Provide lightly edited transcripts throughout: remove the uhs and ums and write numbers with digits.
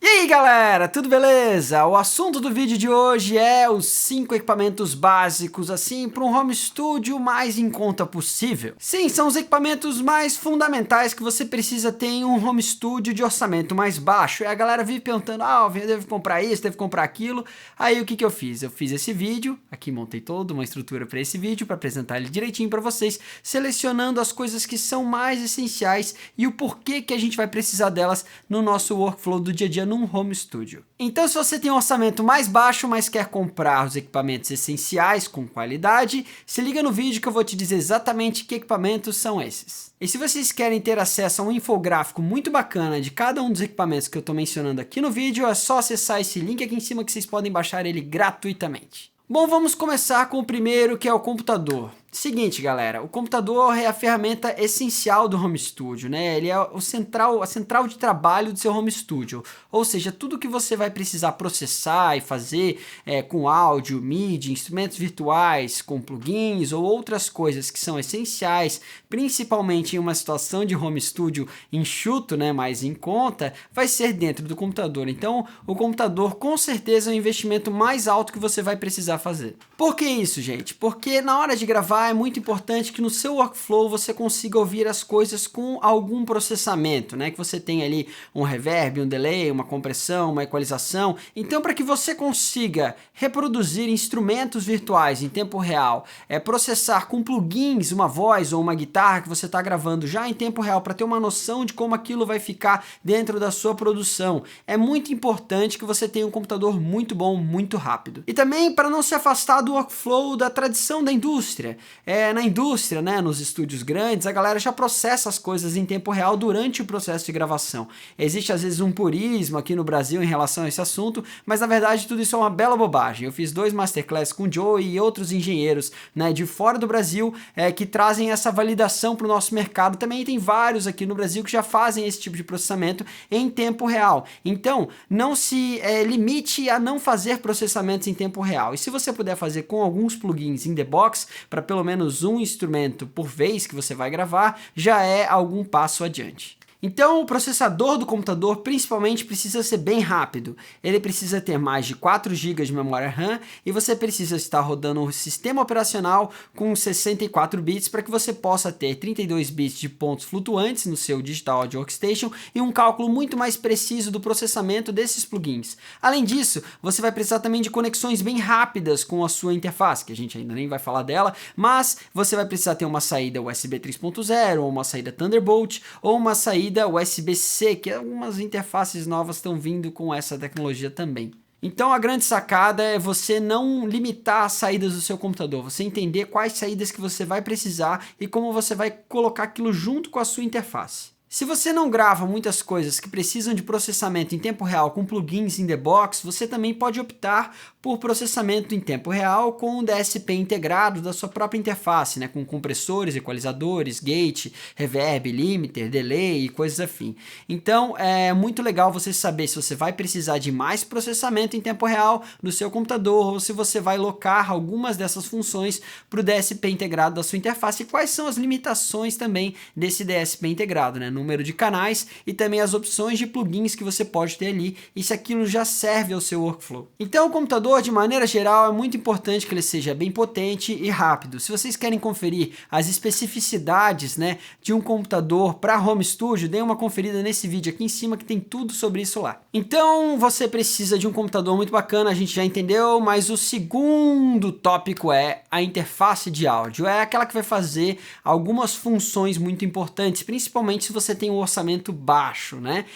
E aí galera, tudo beleza? O assunto do vídeo de hoje é os 5 equipamentos básicos assim para um home studio mais em conta possível. Sim, são os equipamentos mais fundamentais que você precisa ter em um home studio de orçamento mais baixo. E a galera vive perguntando, eu devo comprar isso, devo comprar aquilo. Aí o que eu fiz? Eu fiz esse vídeo, aqui montei toda uma estrutura para esse vídeo, para apresentar ele direitinho para vocês, selecionando as coisas que são mais essenciais e o porquê que a gente vai precisar delas no nosso workflow do dia a dia num home studio. Então, se você tem um orçamento mais baixo, mas quer comprar os equipamentos essenciais com qualidade, se liga no vídeo que eu vou te dizer exatamente que equipamentos são esses. E se vocês querem ter acesso a um infográfico muito bacana de cada um dos equipamentos que eu estou mencionando aqui no vídeo, é só acessar esse link aqui em cima que vocês podem baixar ele gratuitamente. Bom, vamos começar com o primeiro, que é o computador. Seguinte, galera, o computador é a ferramenta essencial do home studio, né? Ele é a central de trabalho do seu home studio. Ou seja, tudo que você vai precisar processar e fazer com áudio, MIDI, instrumentos virtuais, com plugins ou outras coisas que são essenciais, principalmente em uma situação de home studio enxuto, né, mais em conta, vai ser dentro do computador. Então, o computador com certeza é o investimento mais alto que você vai precisar fazer. Por que isso, gente? Porque na hora de gravar é muito importante que no seu workflow você consiga ouvir as coisas com algum processamento, né? Que você tenha ali um reverb, um delay, uma compressão, uma equalização. Então, para que você consiga reproduzir instrumentos virtuais em tempo real, processar com plugins uma voz ou uma guitarra que você está gravando já em tempo real para ter uma noção de como aquilo vai ficar dentro da sua produção, é muito importante que você tenha um computador muito bom, muito rápido. E também para não se afastar do workflow da tradição da indústria. Na indústria, né, nos estúdios grandes, a galera já processa as coisas em tempo real durante o processo de gravação. Existe às vezes um purismo aqui no Brasil em relação a esse assunto, mas na verdade tudo isso é uma bela bobagem. Eu fiz 2 masterclass com o Joe e outros engenheiros, né, de fora do Brasil que trazem essa validação para o nosso mercado. Também tem vários aqui no Brasil que já fazem esse tipo de processamento em tempo real. Então, não se limite a não fazer processamentos em tempo real. E se você puder fazer com alguns plugins in the box, para pelo menos um instrumento por vez que você vai gravar, já é algum passo adiante. Então, o processador do computador principalmente precisa ser bem rápido. Ele precisa ter mais de 4 GB de memória RAM e você precisa estar rodando um sistema operacional com 64 bits para que você possa ter 32 bits de pontos flutuantes no seu Digital Audio Workstation e um cálculo muito mais preciso do processamento desses plugins. Além disso, você vai precisar também de conexões bem rápidas com a sua interface, que a gente ainda nem vai falar dela, mas você vai precisar ter uma saída USB 3.0, ou uma saída Thunderbolt, ou uma saída USB-C, que algumas interfaces novas estão vindo com essa tecnologia também. Então a grande sacada é você não limitar as saídas do seu computador, você entender quais saídas que você vai precisar e como você vai colocar aquilo junto com a sua interface. Se você não grava muitas coisas que precisam de processamento em tempo real com plugins in the box, você também pode optar por processamento em tempo real com o DSP integrado da sua própria interface, né, com compressores, equalizadores, gate, reverb, limiter, delay e coisas afim. Então é muito legal você saber se você vai precisar de mais processamento em tempo real no seu computador ou se você vai locar algumas dessas funções para o DSP integrado da sua interface e quais são as limitações também desse DSP integrado, né? Número de canais e também as opções de plugins que você pode ter ali e se aquilo já serve ao seu workflow. Então o computador, de maneira geral, é muito importante que ele seja bem potente e rápido. Se vocês querem conferir as especificidades, né, de um computador para home studio, dê uma conferida nesse vídeo aqui em cima que tem tudo sobre isso lá. Então você precisa de um computador muito bacana, a gente já entendeu, mas o segundo tópico é a interface de áudio. É aquela que vai fazer algumas funções muito importantes, principalmente se você tem um orçamento baixo, né?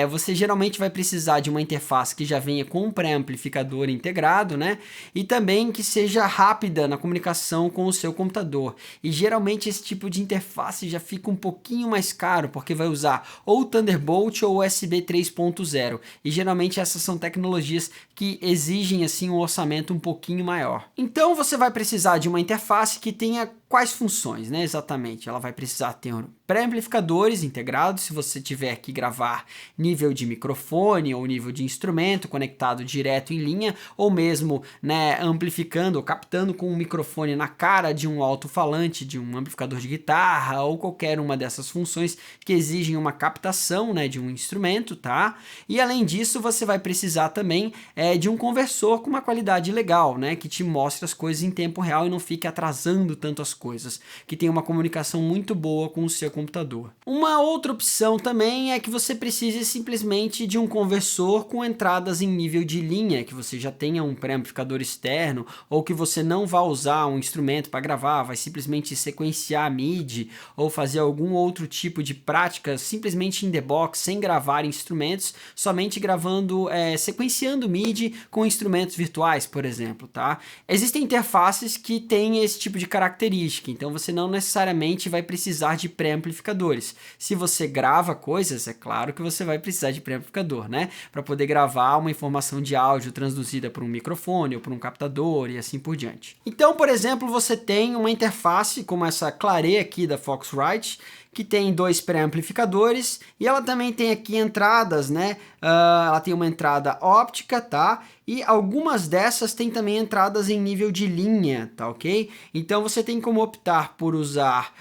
Você geralmente vai precisar de uma interface que já venha com um pré-amplificador integrado, né? E também que seja rápida na comunicação com o seu computador. E geralmente esse tipo de interface já fica um pouquinho mais caro, porque vai usar ou Thunderbolt ou USB 3.0. E geralmente essas são tecnologias que exigem assim um orçamento um pouquinho maior. Então você vai precisar de uma interface que tenha quais funções, né, exatamente? Ela vai precisar ter pré-amplificadores integrados, se você tiver que gravar nível de microfone ou nível de instrumento conectado direto em linha, ou mesmo, né, amplificando ou captando com um microfone na cara de um alto-falante, de um amplificador de guitarra, ou qualquer uma dessas funções que exigem uma captação, né, de um instrumento, tá? E além disso, você vai precisar também de um conversor com uma qualidade legal, né, que te mostre as coisas em tempo real e não fique atrasando tanto as coisas, que tenha uma comunicação muito boa com o seu computador. Uma outra opção também é que você precise simplesmente de um conversor com entradas em nível de linha, que você já tenha um pré-amplificador externo, ou que você não vá usar um instrumento para gravar, vai simplesmente sequenciar MIDI, ou fazer algum outro tipo de prática simplesmente in the box, sem gravar instrumentos, somente gravando, sequenciando MIDI com instrumentos virtuais, por exemplo, tá? Existem interfaces que têm esse tipo de característica, então você não necessariamente vai precisar de pré-amplificadores. Se você grava coisas, é claro que você vai precisar de pré-amplificador, né? Para poder gravar uma informação de áudio transduzida por um microfone ou por um captador e assim por diante. Então, por exemplo, você tem uma interface como essa Claret aqui da Focusrite, que tem 2 pré-amplificadores e ela também tem aqui entradas, né? Ela tem uma entrada óptica, tá? E algumas dessas tem também entradas em nível de linha, tá ok? Então você tem como optar por usar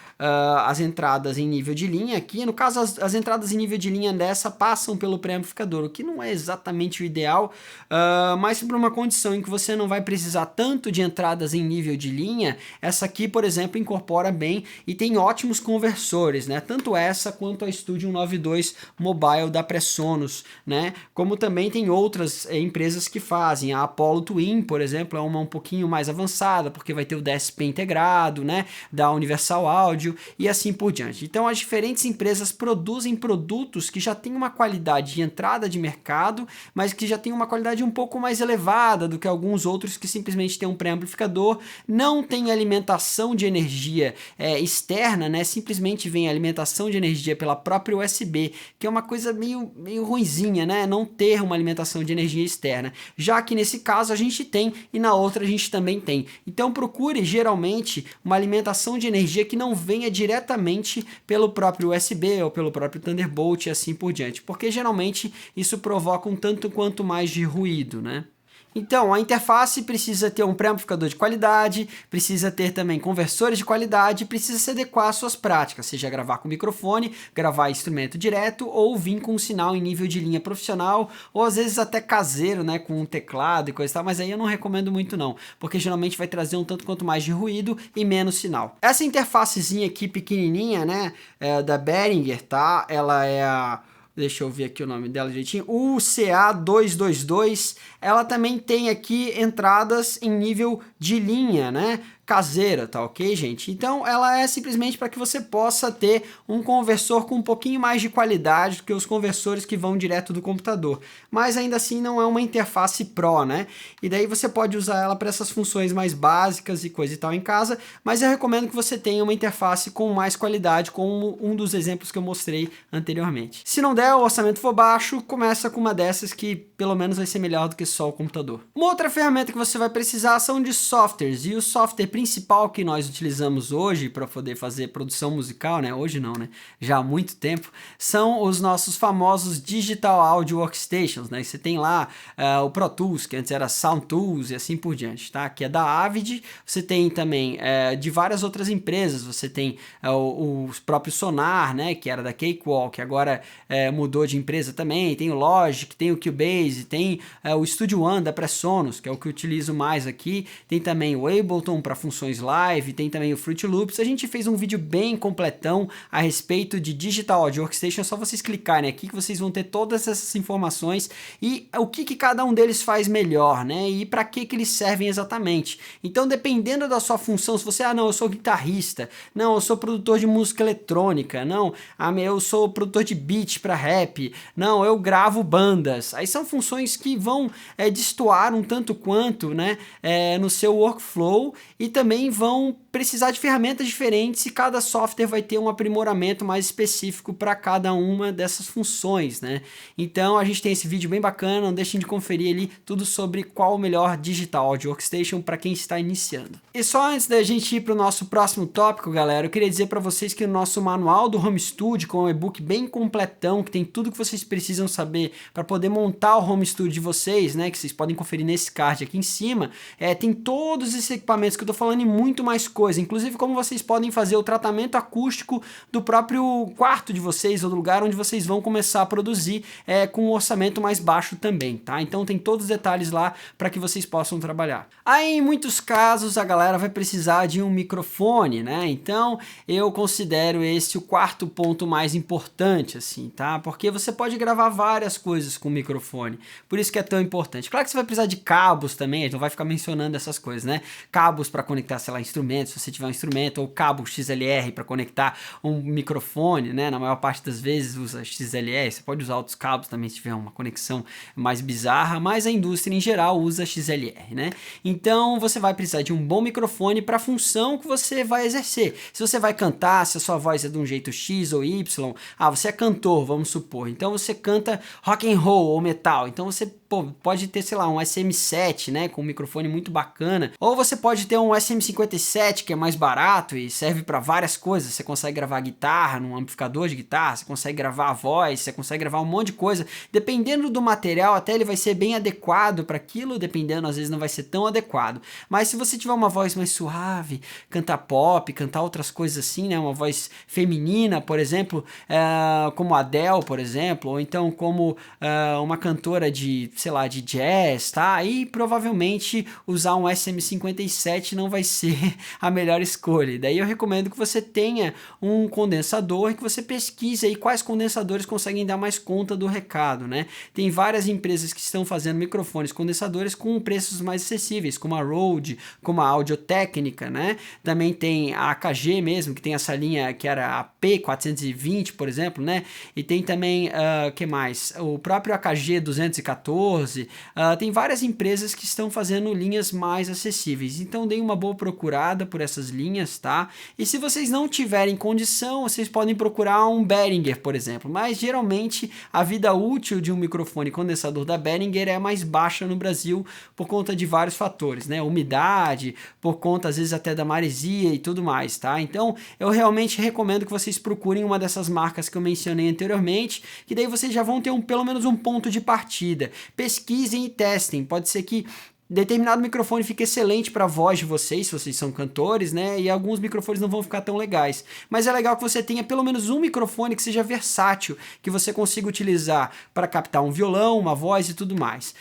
as entradas em nível de linha aqui. No caso, as entradas em nível de linha dessa passam pelo pré-amplificador, o que não é exatamente o ideal, mas para uma condição em que você não vai precisar tanto de entradas em nível de linha, essa aqui, por exemplo, incorpora bem e tem ótimos conversores, né? Tanto essa quanto a Studio 192 Mobile da Presonus, né? Como também tem outras empresas que fazem. A Apollo Twin, por exemplo, é uma um pouquinho mais avançada, porque vai ter o DSP integrado, né? Da Universal Audio e assim por diante. Então as diferentes empresas produzem produtos que já têm uma qualidade de entrada de mercado, mas que já tem uma qualidade um pouco mais elevada do que alguns outros que simplesmente tem um pré-amplificador, não tem alimentação de energia externa, né? Simplesmente vem a alimentação de energia pela própria USB, que é uma coisa meio ruinzinha, né? Não ter uma alimentação de energia externa, já que nesse caso a gente tem e na outra a gente também tem. Então procure geralmente uma alimentação de energia que não venha diretamente pelo próprio USB ou pelo próprio Thunderbolt e assim por diante, porque geralmente isso provoca um tanto quanto mais de ruído, né? Então, a interface precisa ter um pré-amplificador de qualidade, precisa ter também conversores de qualidade, precisa se adequar às suas práticas, seja gravar com microfone, gravar instrumento direto ou vir com um sinal em nível de linha profissional, ou às vezes até caseiro, né, com um teclado e coisa e tal, mas aí eu não recomendo muito não, porque geralmente vai trazer um tanto quanto mais de ruído e menos sinal. Essa interfacezinha aqui pequenininha, né, da Behringer, tá? Ela é a... Deixa eu ver aqui o nome dela direitinho. UCA222. Ela também tem aqui entradas em nível de linha, né? Caseira, tá ok, gente? Então ela é simplesmente para que você possa ter um conversor com um pouquinho mais de qualidade do que os conversores que vão direto do computador, mas ainda assim não é uma interface Pro, né? E daí você pode usar ela para essas funções mais básicas e coisa e tal em casa, mas eu recomendo que você tenha uma interface com mais qualidade, como um dos exemplos que eu mostrei anteriormente. Se não der, o orçamento for baixo, começa com uma dessas que pelo menos vai ser melhor do que só o computador. Uma outra ferramenta que você vai precisar são de softwares, e o software principal que nós utilizamos hoje para poder fazer produção musical, né? Hoje não, né? Já há muito tempo, são os nossos famosos Digital Audio Workstations, né? Você tem lá o Pro Tools, que antes era Sound Tools e assim por diante, tá? Que é da Avid. Você tem também de várias outras empresas, você tem o próprio Sonar, né? Que era da Cakewalk, que agora mudou de empresa também. Tem o Logic, tem o Cubase, tem o Studio One da Presonus, que é o que eu utilizo mais aqui. Tem também o Ableton para funções live, tem também o Fruity Loops. A gente fez um vídeo bem completão a respeito de Digital Audio Workstation, é só vocês clicarem aqui que vocês vão ter todas essas informações e o que cada um deles faz melhor, né? E para que eles servem exatamente. Então, dependendo da sua função, se você, não, eu sou guitarrista, não, eu sou produtor de música eletrônica, não, eu sou produtor de beat para rap, não, eu gravo bandas. Aí são funções que vão destoar um tanto quanto, né, no seu workflow e também vão precisar de ferramentas diferentes e cada software vai ter um aprimoramento mais específico para cada uma dessas funções, né? Então a gente tem esse vídeo bem bacana, não deixem de conferir ali tudo sobre qual o melhor Digital Audio Workstation para quem está iniciando. E só antes da gente ir para o nosso próximo tópico, galera, eu queria dizer para vocês que o nosso manual do Home Studio, com um e-book bem completão, que tem tudo que vocês precisam saber para poder montar o Home Studio de vocês, né, que vocês podem conferir nesse card aqui em cima, tem todos esses equipamentos que eu tô falando e muito mais coisa, inclusive como vocês podem fazer o tratamento acústico do próprio quarto de vocês ou do lugar onde vocês vão começar a produzir com um orçamento mais baixo também, tá? Então tem todos os detalhes lá para que vocês possam trabalhar. Aí em muitos casos a galera vai precisar de um microfone, né? Então eu considero esse o quarto ponto mais importante, assim, tá? Porque você pode gravar várias coisas com o microfone, por isso que é tão importante. Claro que você vai precisar de cabos também, a gente não vai ficar mencionando essas coisas, né? Cabos para conectar, sei lá, instrumentos, se você tiver um instrumento, ou cabo XLR para conectar um microfone, né? Na maior parte das vezes usa XLR, você pode usar outros cabos também se tiver uma conexão mais bizarra, mas a indústria em geral usa XLR, né? Então você vai precisar de um bom microfone para a função que você vai exercer. Se você vai cantar, se a sua voz é de um jeito X ou Y, você é cantor, vamos supor, então você canta rock and roll ou metal, então você pode ter, sei lá, um SM7, né, com um microfone muito bacana, ou você pode ter um SM57 que é mais barato e serve para várias coisas. Você consegue gravar guitarra num amplificador de guitarra, você consegue gravar a voz, você consegue gravar um monte de coisa, dependendo do material, até ele vai ser bem adequado para aquilo, dependendo, às vezes não vai ser tão adequado, mas se você tiver uma voz mais suave, cantar pop, cantar outras coisas assim, né, uma voz feminina, por exemplo, como a Adele, por exemplo, ou então como uma cantora de, sei lá, de jazz, tá? Aí provavelmente usar um SM57 não vai ser a melhor escolha. E daí eu recomendo que você tenha um condensador e que você pesquise aí quais condensadores conseguem dar mais conta do recado, né? Tem várias empresas que estão fazendo microfones condensadores com preços mais acessíveis, como a Rode, como a Audio-Técnica, né? Também tem a AKG mesmo, que tem essa linha que era a P420, por exemplo, né? E tem também, que mais? O próprio AKG 214, tem várias empresas que estão fazendo linhas mais acessíveis, então deem uma boa procurada por essas linhas, tá? E se vocês não tiverem condição, vocês podem procurar um Behringer, por exemplo, mas geralmente a vida útil de um microfone condensador da Behringer é mais baixa no Brasil por conta de vários fatores, né? Umidade, por conta às vezes até da maresia e tudo mais, tá? Então eu realmente recomendo que vocês procurem uma dessas marcas que eu mencionei anteriormente, que daí vocês já vão ter pelo menos um ponto de partida. Pesquisem e testem, pode ser que determinado microfone fica excelente para a voz de vocês, se vocês são cantores, né? E alguns microfones não vão ficar tão legais. Mas é legal que você tenha pelo menos um microfone que seja versátil, que você consiga utilizar para captar um violão, uma voz e tudo mais.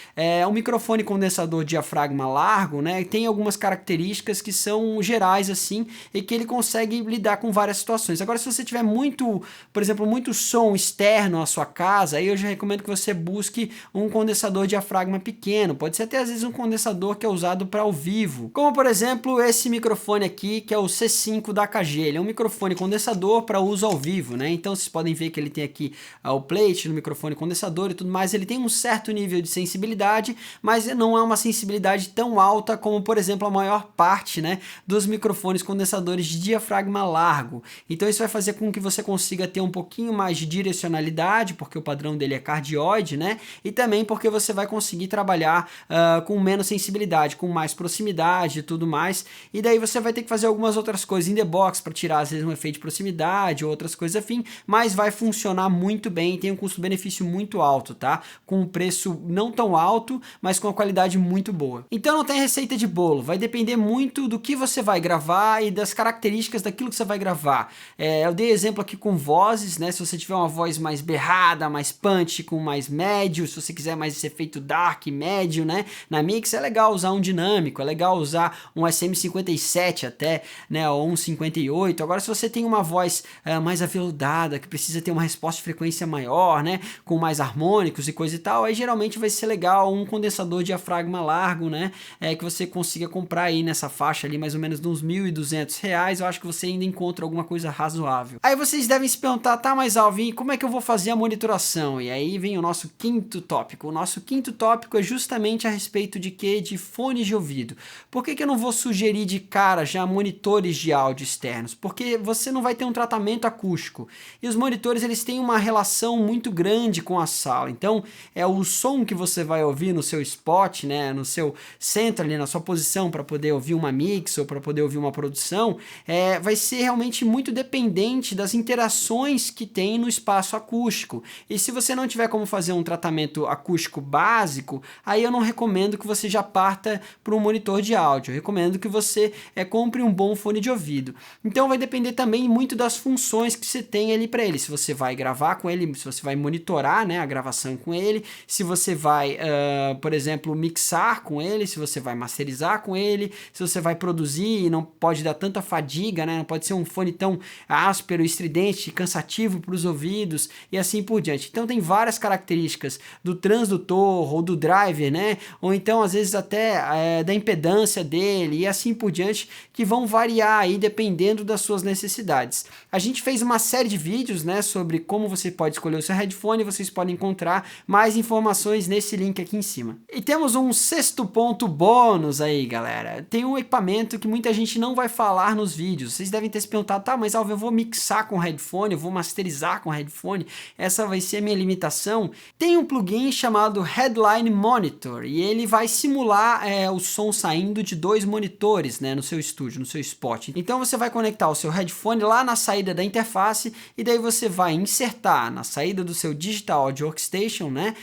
Um microfone condensador diafragma largo, né? Tem algumas características que são gerais assim e que ele consegue lidar com várias situações. Agora, se você tiver muito, por exemplo, muito som externo à sua casa, aí eu já recomendo que você busque um condensador diafragma pequeno. Pode ser até às vezes um condensador que é usado para ao vivo, como por exemplo esse microfone aqui que é o C5 da AKG. Ele é um microfone condensador para uso ao vivo, né? Então vocês podem ver que ele tem aqui o plate no microfone condensador e tudo mais. Ele tem um certo nível de sensibilidade, mas não é uma sensibilidade tão alta como, por exemplo, a maior parte, né, dos microfones condensadores de diafragma largo. Então isso vai fazer com que você consiga ter um pouquinho mais de direcionalidade, porque o padrão dele é cardioide, né? E também porque você vai conseguir trabalhar com menos sensibilidade, com mais proximidade e tudo mais, e daí você vai ter que fazer algumas outras coisas in the box para tirar às vezes um efeito de proximidade ou outras coisas afim, mas vai funcionar muito bem, tem um custo-benefício muito alto, tá? Com um preço não tão alto, mas com uma qualidade muito boa. Então não tem receita de bolo, vai depender muito do que você vai gravar e das características daquilo que você vai gravar. Eu dei exemplo aqui com vozes, né? Se você tiver uma voz mais berrada, mais punch, com mais médio, se você quiser mais esse efeito dark, médio, né? Na mix é legal usar um dinâmico, é legal usar um SM57 até, né, ou um 58. Agora se você tem uma voz mais aveludada, que precisa ter uma resposta de frequência maior, né, com mais harmônicos e coisa e tal, aí geralmente vai ser legal um condensador diafragma largo, né, que você consiga comprar aí nessa faixa ali mais ou menos de uns R$1.200, eu acho que você ainda encontra alguma coisa razoável. Aí vocês devem se perguntar, tá, mas Alvin, como é que eu vou fazer a monitoração? E aí vem o nosso quinto tópico. O nosso quinto tópico é justamente a respeito de que de fones de ouvido. Por que eu não vou sugerir de cara já monitores de áudio externos? Porque você não vai ter um tratamento acústico. E os monitores, eles têm uma relação muito grande com a sala. Então, o som que você vai ouvir no seu spot, né, no seu centro ali, na sua posição para poder ouvir uma mix ou para poder ouvir uma produção, vai ser realmente muito dependente das interações que tem no espaço acústico. E se você não tiver como fazer um tratamento acústico básico, aí eu não recomendo que você já parta para um monitor de áudio. Eu recomendo que você compre um bom fone de ouvido. Então vai depender também muito das funções que você tem ali para ele. Se você vai gravar com ele, se você vai monitorar, né, a gravação com ele, se você vai, por exemplo, mixar com ele, se você vai masterizar com ele, se você vai produzir e não pode dar tanta fadiga, né, não pode ser um fone tão áspero, estridente, cansativo para os ouvidos e assim por diante. Então tem várias características do transdutor ou do driver, né, ou então às vezes até da impedância dele e assim por diante, que vão variar aí dependendo das suas necessidades. A gente fez uma série de vídeos, né, sobre como você pode escolher o seu headphone, vocês podem encontrar mais informações nesse link aqui em cima. E temos um sexto ponto bônus aí, galera. Tem um equipamento que muita gente não vai falar nos vídeos. Vocês devem ter se perguntado, tá, mas Alvin, eu vou mixar com headphone, eu vou masterizar com headphone, essa vai ser a minha limitação. Tem um plugin chamado Headline Monitor e ele vai simular o som saindo de 2 monitores, né, no seu estúdio, no seu spot. Então você vai conectar o seu headphone lá na saída da interface e daí você vai insertar na saída do seu Digital Audio Workstation, né,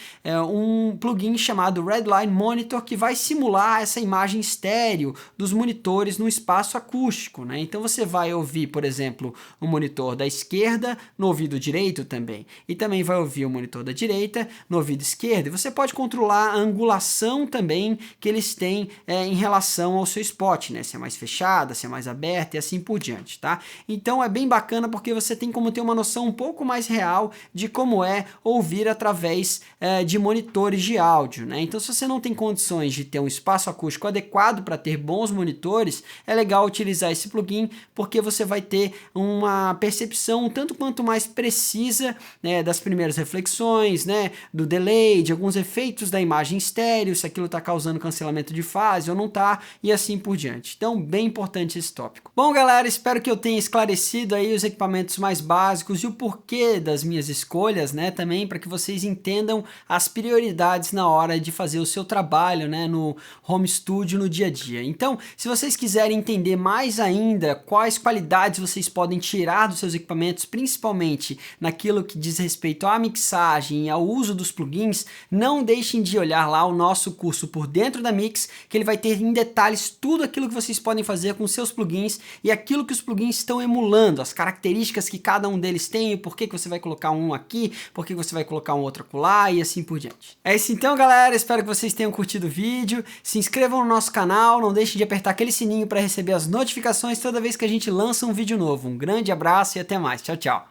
um plugin chamado Headline Monitor que vai simular essa imagem estéreo dos monitores no espaço acústico, né? Então você vai ouvir, por exemplo, o monitor da esquerda no ouvido direito também, e também vai ouvir o monitor da direita no ouvido esquerdo, e você pode controlar a angulação também que eles têm em relação ao seu spot, né? Se é mais fechada, se é mais aberta e assim por diante, tá? Então é bem bacana porque você tem como ter uma noção um pouco mais real de como é ouvir através de monitores de áudio, né? Então se você não tem condições de ter um espaço acústico adequado para ter bons monitores, é legal utilizar esse plugin porque você vai ter uma percepção tanto quanto mais precisa, né, das primeiras reflexões, né, do delay, de alguns efeitos da imagem estéreo, se aquilo está causando cancelamento de fase ou não está, e assim por diante. Então, bem importante esse tópico. Bom, galera, espero que eu tenha esclarecido aí os equipamentos mais básicos e o porquê das minhas escolhas, né, também para que vocês entendam as prioridades na hora de fazer o seu trabalho, né, no home studio no dia a dia. Então, se vocês quiserem entender mais ainda quais qualidades vocês podem tirar dos seus equipamentos, principalmente naquilo que diz respeito à mixagem e ao uso dos plugins, não deixem de olhar lá o nosso curso Por Dentro da Mix, que ele vai ter em detalhes tudo aquilo que vocês podem fazer com seus plugins e aquilo que os plugins estão emulando, as características que cada um deles tem, por que você vai colocar um aqui, por que você vai colocar um outro acolá e assim por diante. É isso então, galera, espero que vocês tenham curtido o vídeo, se inscrevam no nosso canal, não deixem de apertar aquele sininho para receber as notificações toda vez que a gente lança um vídeo novo. Um grande abraço e até mais. Tchau, tchau.